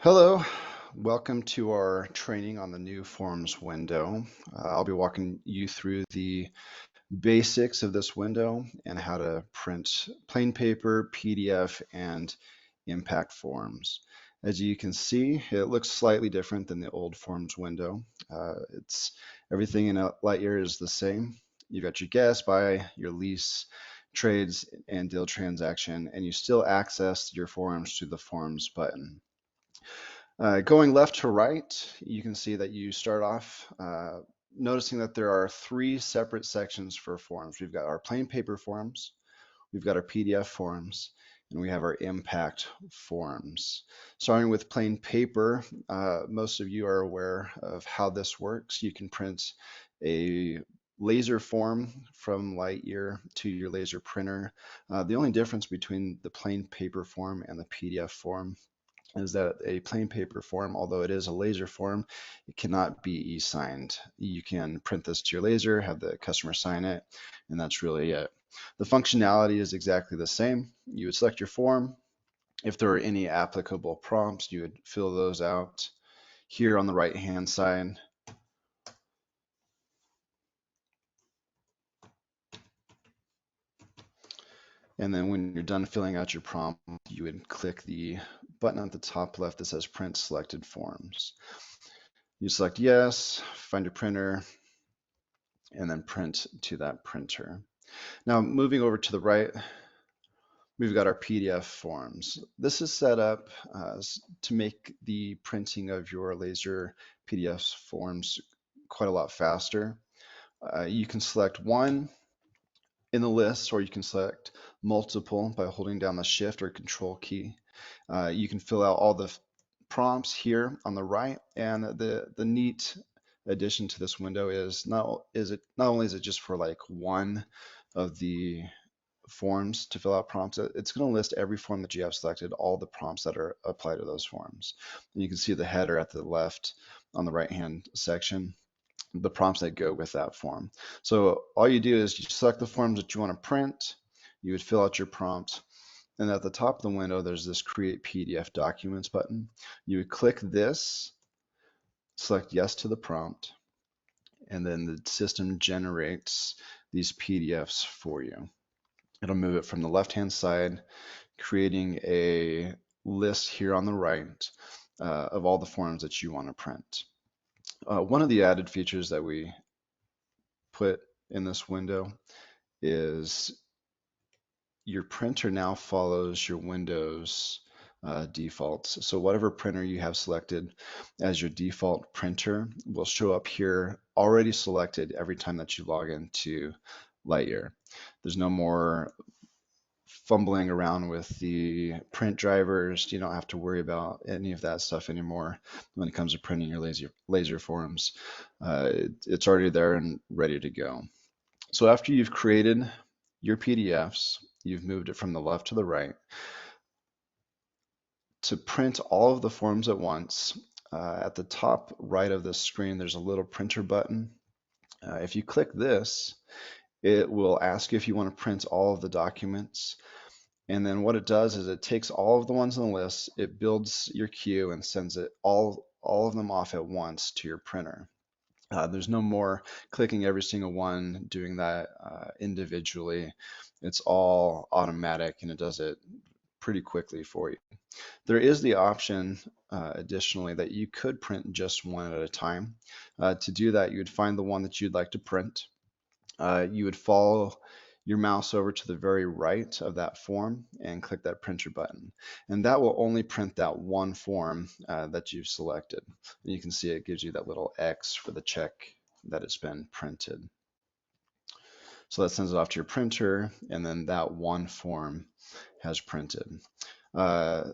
Hello, welcome to our training on the new Forms window. I'll be walking you through the basics of this window and how to print plain paper, PDF, and impact forms. As you can see, it looks slightly different than the old Forms window. It's everything in Lightyear is the same. You've got your guess, buy, your lease, trades, and deal transaction, and you still access your forms through the Forms button. Going left to right, you can see that you start off noticing that there are three separate sections for forms. We've got our plain paper forms, we've got our PDF forms, and we have our impact forms. Starting with plain paper, most of you are aware of how this works. You can print a laser form from Lightyear to your laser printer. The only difference between the plain paper form and the PDF form is that a plain paper form, although it is a laser form, it cannot be e-signed. You can print this to your laser, have the customer sign it, and that's really it. The functionality is exactly the same. You would select your form. If there are any applicable prompts, you would fill those out. Here on the right-hand side, and then when you're done filling out your prompt, you would click the button at the top left that says Print Selected Forms. You select yes, find your printer, and then print to that printer. Now moving over to the right, we've got our PDF forms. This is set up to make the printing of your laser PDF forms quite a lot faster. You can select one in the list, or you can select multiple by holding down the Shift or Control key. You can fill out all the prompts here on the right, and the neat addition to this window is not only is it just for like one of the forms to fill out prompts, it's going to list every form that you have selected, all the prompts that are applied to those forms. And you can see the header at the left on the right hand section, the prompts that go with that form. So all you do is you select the forms that you want to print, you would fill out your prompt, and at the top of the window there's this Create PDF Documents button. You would click this, select yes to the prompt, and then the system generates these PDFs for you. It'll move it from the left-hand side, creating a list here on the right of all the forms that you want to print. One of the added features that we put in this window is your printer now follows your Windows defaults. So whatever printer you have selected as your default printer will show up here already selected every time that you log into Lightyear. There's no more fumbling around with the print drivers. You don't have to worry about any of that stuff anymore when it comes to printing your laser forms. It's already there and ready to go. So after you've created your PDFs, you've moved it from the left to the right. To print all of the forms at once, at the top right of the screen, there's a little printer button. If you click this, it will ask you if you want to print all of the documents. And then what it does is it takes all of the ones on the list, it builds your queue and sends it all of them off at once to your printer. There's no more clicking every single one, doing that individually. It's all automatic and it does it pretty quickly for you. There is the option additionally that you could print just one at a time. To do that, you would find the one that you'd like to print. You would follow your mouse over to the very right of that form and click that printer button. And that will only print that one form that you've selected. And you can see it gives you that little X for the check that it's been printed. So that sends it off to your printer, and then that one form has printed. The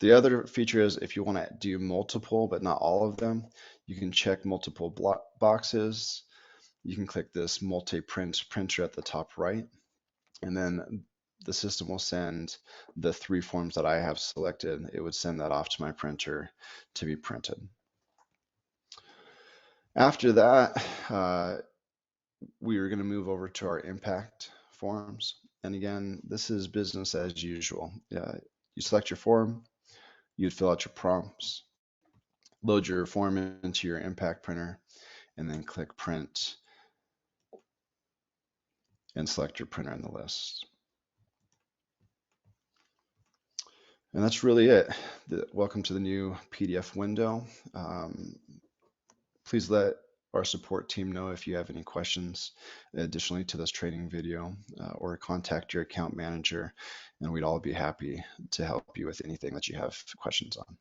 other feature is if you want to do multiple, but not all of them, you can check multiple boxes. You can click this multi-print printer at the top right, and then the system will send the three forms that I have selected. It would send that off to my printer to be printed. After that, we are going to move over to our impact forms. And again, this is business as usual. You select your form, you'd fill out your prompts, load your form into your impact printer, and then click print and select your printer in the list. And that's really it. Welcome to the new PDF window. Please let our support team know if you have any questions additionally to this training video, or contact your account manager, and we'd all be happy to help you with anything that you have questions on.